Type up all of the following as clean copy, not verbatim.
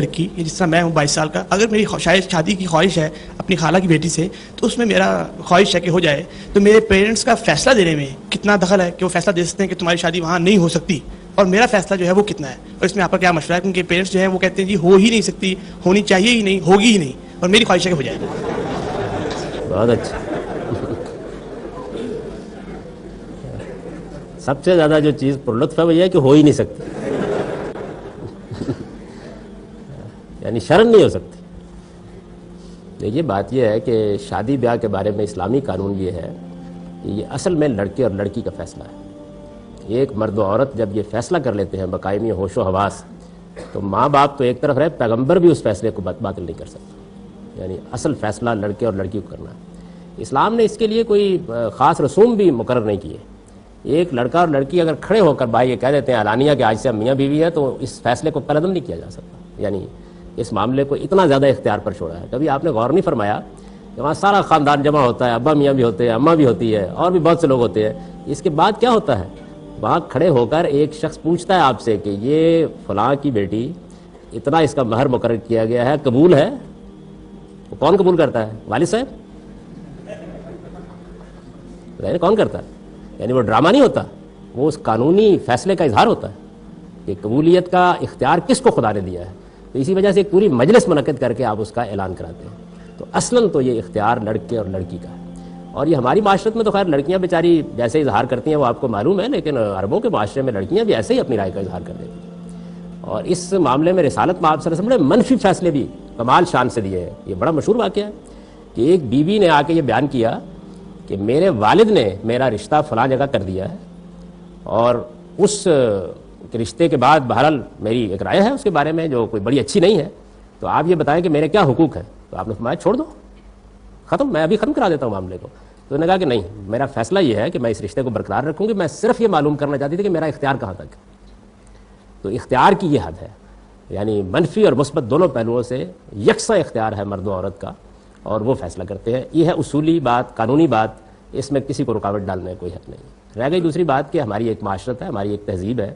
لڑکی جس طرح میں ہوں 22 سال کا، اگر میری شاید شادی کی خواہش ہے اپنی خالہ کی بیٹی سے، تو اس میں میرا خواہش ہے کہ ہو جائے، تو میرے پیرنٹس کا فیصلہ دینے میں کتنا دخل ہے کہ وہ فیصلہ دے سکتے ہیں کہ تمہاری شادی وہاں نہیں ہو سکتی، اور میرا فیصلہ جو ہے وہ کتنا ہے، اور اس میں آپ کا کیا مشورہ ہے؟ کیونکہ پیرنٹس جو ہے وہ کہتے ہیں جی ہو ہی نہیں سکتی، ہونی چاہیے ہی نہیں، ہوگی ہی نہیں، اور میری خواہش ہے کہ ہو جائے۔ بہت اچھا۔ سب سے زیادہ جو چیز پر لطف ہے وہ یہ ہے کہ ہو ہی نہیں سکتی، یعنی شرم نہیں ہو سکتی۔ دیکھیے بات یہ ہے کہ شادی بیاہ کے بارے میں اسلامی قانون یہ ہے کہ یہ اصل میں لڑکے اور لڑکی کا فیصلہ ہے۔ ایک مرد و عورت جب یہ فیصلہ کر لیتے ہیں بقائمی ہوش و حواس، تو ماں باپ تو ایک طرف رہے، پیغمبر بھی اس فیصلے کو باطل نہیں کر سکتا، یعنی اصل فیصلہ لڑکے اور لڑکی کو کرنا ہے۔ اسلام نے اس کے لیے کوئی خاص رسوم بھی مقرر نہیں کیے۔ ایک لڑکا اور لڑکی اگر کھڑے ہو کر بھائی یہ کہہ دیتے ہیں اعلانیہ کہ آج سے ہم میاں بیوی ہیں، تو اس فیصلے کو قلم نہیں کیا جا سکتا، یعنی اس معاملے کو اتنا زیادہ اختیار پر چھوڑا ہے۔ کبھی آپ نے غور نہیں فرمایا کہ وہاں سارا خاندان جمع ہوتا ہے، ابا میاں بھی ہوتے ہیں، اماں بھی ہوتی ہے، اور بھی بہت سے لوگ ہوتے ہیں، اس کے بعد کیا ہوتا ہے؟ وہاں کھڑے ہو کر ایک شخص پوچھتا ہے آپ سے کہ یہ فلاں کی بیٹی، اتنا اس کا مہر مقرر کیا گیا ہے، قبول ہے؟ وہ کون قبول کرتا ہے؟ والد صاحب؟ کون کرتا ہے؟ یعنی وہ ڈرامہ نہیں ہوتا، وہ اس قانونی فیصلے کا اظہار ہوتا ہے کہ قبولیت کا اختیار کس کو خدا نے دیا ہے۔ تو اسی وجہ سے ایک پوری مجلس منعقد کر کے آپ اس کا اعلان کراتے ہیں۔ تو اصلاً تو یہ اختیار لڑکے اور لڑکی کا ہے، اور یہ ہماری معاشرت میں تو خیر لڑکیاں بیچاری جیسے اظہار کرتی ہیں وہ آپ کو معلوم ہے، لیکن عربوں کے معاشرے میں لڑکیاں بھی ایسے ہی اپنی رائے کا اظہار کر دیتی ہیں۔ اور اس معاملے میں رسالت میں آپ صلی اللہ علیہ وسلم نے منفی فیصلے بھی کمال شان سے دیے ہیں۔ یہ بڑا مشہور واقعہ ہے کہ ایک بیوی نے آ کے یہ بیان کیا کہ میرے والد نے میرا رشتہ فلاں جگہ کر دیا ہے، اور اس رشتے کے بعد بہرحال میری ایک رائے ہے اس کے بارے میں جو کوئی بڑی اچھی نہیں ہے، تو آپ یہ بتائیں کہ میرے کیا حقوق ہیں؟ تو آپ نے فرمایا چھوڑ دو، ختم، میں ابھی ختم کرا دیتا ہوں معاملے کو۔ تو انہوں نے کہا کہ نہیں، میرا فیصلہ یہ ہے کہ میں اس رشتے کو برقرار رکھوں گی، میں صرف یہ معلوم کرنا چاہتی تھی کہ میرا اختیار کہاں تک ہے۔ تو اختیار کی یہ حد ہے، یعنی منفی اور مثبت دونوں پہلوؤں سے یکساں اختیار ہے مرد و عورت کا، اور وہ فیصلہ کرتے ہیں۔ یہ ہے اصولی بات، قانونی بات، اس میں کسی کو رکاوٹ ڈالنے کوئی حق نہیں۔ رہ گئی دوسری بات کہ ہماری ایک معاشرت ہے، ہماری ایک تہذیب ہے،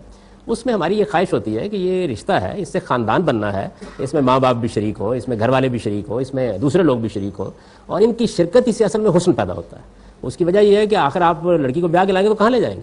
اس میں ہماری یہ خواہش ہوتی ہے کہ یہ رشتہ ہے، اس سے خاندان بننا ہے، اس میں ماں باپ بھی شریک ہوں، اس میں گھر والے بھی شریک ہوں، اس میں دوسرے لوگ بھی شریک ہوں، اور ان کی شرکت اس سے اصل میں حسن پیدا ہوتا ہے۔ اس کی وجہ یہ ہے کہ آخر آپ لڑکی کو بیاہ کے لائیں گے تو کہاں لے جائیں گے؟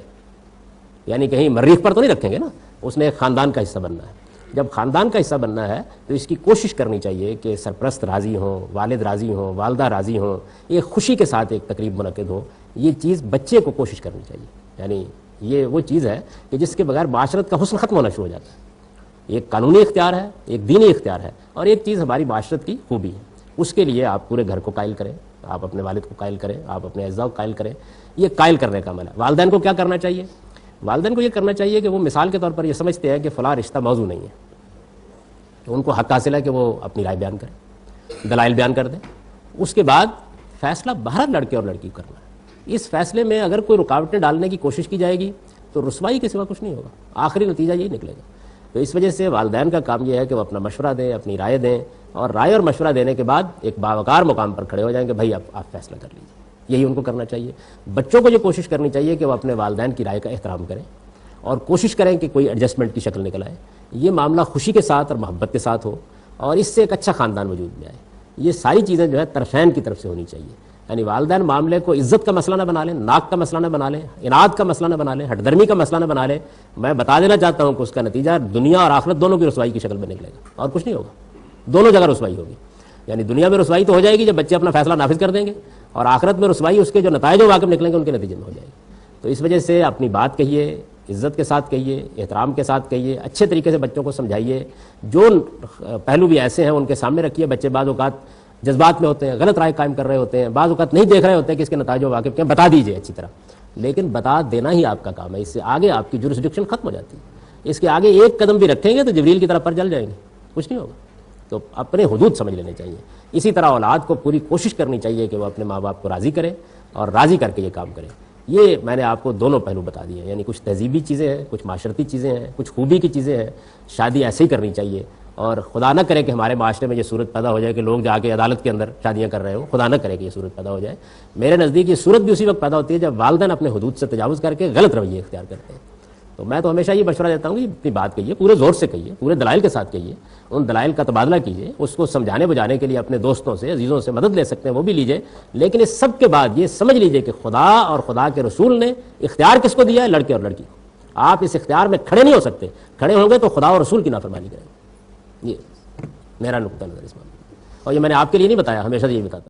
یعنی کہیں مریخ پر تو نہیں رکھیں گے نا، اس نے ایک خاندان کا حصہ بننا ہے۔ جب خاندان کا حصہ بننا ہے تو اس کی کوشش کرنی چاہیے کہ سرپرست راضی ہوں، والد راضی ہوں، والدہ راضی ہوں، ایک خوشی کے ساتھ ایک تقریب منعقد ہو۔ یہ چیز بچے کو کوشش کرنی چاہیے، یعنی یہ وہ چیز ہے کہ جس کے بغیر معاشرت کا حسن ختم ہونا شروع ہو جاتا ہے۔ ایک قانونی اختیار ہے، ایک دینی اختیار ہے، اور ایک چیز ہماری معاشرت کی خوبی ہے۔ اس کے لیے آپ پورے گھر کو قائل کریں، آپ اپنے والد کو قائل کریں، آپ اپنے اعزاء کو قائل کریں۔ یہ قائل کرنے کا عمل ہے۔ والدین کو کیا کرنا چاہیے؟ والدین کو یہ کرنا چاہیے کہ وہ مثال کے طور پر یہ سمجھتے ہیں کہ فلاں رشتہ موضوع نہیں ہے، تو ان کو حق حاصل ہے کہ وہ اپنی رائے بیان کریں، دلائل بیان کر دیں۔ اس کے بعد فیصلہ باہر لڑکے اور لڑکی کو کرنا ہے۔ اس فیصلے میں اگر کوئی رکاوٹیں ڈالنے کی کوشش کی جائے گی تو رسوائی کے سوا کچھ نہیں ہوگا، آخری نتیجہ یہی نکلے گا۔ تو اس وجہ سے والدین کا کام یہ ہے کہ وہ اپنا مشورہ دیں، اپنی رائے دیں، اور رائے اور مشورہ دینے کے بعد ایک باوقار مقام پر کھڑے ہو جائیں کہ بھائی اب آپ فیصلہ کر لیجیے۔ یہی ان کو کرنا چاہیے۔ بچوں کو یہ کوشش کرنی چاہیے کہ وہ اپنے والدین کی رائے کا احترام کریں، اور کوشش کریں کہ کوئی ایڈجسٹمنٹ کی شکل نکل آئے، یہ معاملہ خوشی کے ساتھ اور محبت کے ساتھ ہو، اور اس سے ایک اچھا خاندان وجود میں آئے۔ یہ ساری چیزیں جو ہے طرفین کی طرف سے ہونی چاہیے، یعنی والدین معاملے کو عزت کا مسئلہ نہ بنا لیں، ناک کا مسئلہ نہ بنا لیں، اناد کا مسئلہ نہ بنا لیں، ہٹ درمی کا مسئلہ نہ بنا لیں۔ میں بتا دینا چاہتا ہوں کہ اس کا نتیجہ دنیا اور آخرت دونوں کی رسوائی کی شکل میں نکلے گا، اور کچھ نہیں ہوگا، دونوں جگہ رسوائی ہوگی۔ یعنی دنیا میں رسوائی تو ہو جائے گی جب بچے اپنا فیصلہ نافذ کر دیں گے، اور آخرت میں رسوائی اس کے جو نتائج واقع نکلیں گے ان کے نتیجے میں ہو جائے گی۔ تو اس وجہ سے اپنی بات کہیے، عزت کے ساتھ کہیے، احترام کے ساتھ کہیے، اچھے طریقے سے بچوں کو سمجھائیے۔ جو پہلو بھی ایسے ہیں ان کے سامنے رکھیے۔ بچے بعض اوقات جذبات میں ہوتے ہیں، غلط رائے قائم کر رہے ہوتے ہیں، بعض اوقات نہیں دیکھ رہے ہوتے ہیں کہ اس کے نتائج واقف کیا، بتا دیجئے اچھی طرح، لیکن بتا دینا ہی آپ کا کام ہے۔ اس سے آگے آپ کی جورسڈکشن ختم ہو جاتی ہے۔ اس کے آگے ایک قدم بھی رکھیں گے تو جبریل کی طرف پر جل جائیں گے، کچھ نہیں ہوگا۔ تو اپنے حدود سمجھ لینے چاہیے۔ اسی طرح اولاد کو پوری کوشش کرنی چاہیے کہ وہ اپنے ماں باپ کو راضی کرے، اور راضی کر کے یہ کام کرے۔ یہ میں نے آپ کو دونوں پہلو بتا دیے، یعنی کچھ تہذیبی چیزیں ہیں، کچھ معاشرتی چیزیں ہیں، کچھ خوبی کی چیزیں ہیں۔ شادی ایسے ہی کرنی چاہیے، اور خدا نہ کرے کہ ہمارے معاشرے میں یہ صورت پیدا ہو جائے کہ لوگ جا کے عدالت کے اندر شادیاں کر رہے ہوں، خدا نہ کرے کہ یہ صورت پیدا ہو جائے۔ میرے نزدیک یہ صورت بھی اسی وقت پیدا ہوتی ہے جب والدین اپنے حدود سے تجاوز کر کے غلط رویے اختیار کرتے ہیں۔ تو میں تو ہمیشہ یہ مشورہ دیتا ہوں کہ اپنی بات کہیے، پورے زور سے کہیے، پورے دلائل کے ساتھ کہیے، ان دلائل کا تبادلہ کیجئے، اس کو سمجھانے بجانے کے لیے اپنے دوستوں سے، عزیزوں سے مدد لے سکتے ہیں وہ بھی لیجئے، لیکن اس سب کے بعد یہ سمجھ لیجئے کہ خدا اور خدا کے رسول نے اختیار کس کو دیا ہے؟ لڑکے اور لڑکی کو۔ آپ اس اختیار میں کھڑے نہیں ہو سکتے، کھڑے ہوں گے تو خدا اور رسول کی نافرمانی کریں گے۔ یہ میرا نقطہ نظر اس بات، اور یہ میں نے آپ کے لیے نہیں بتایا، ہمیشہ سے یہی بتاتا ہوں۔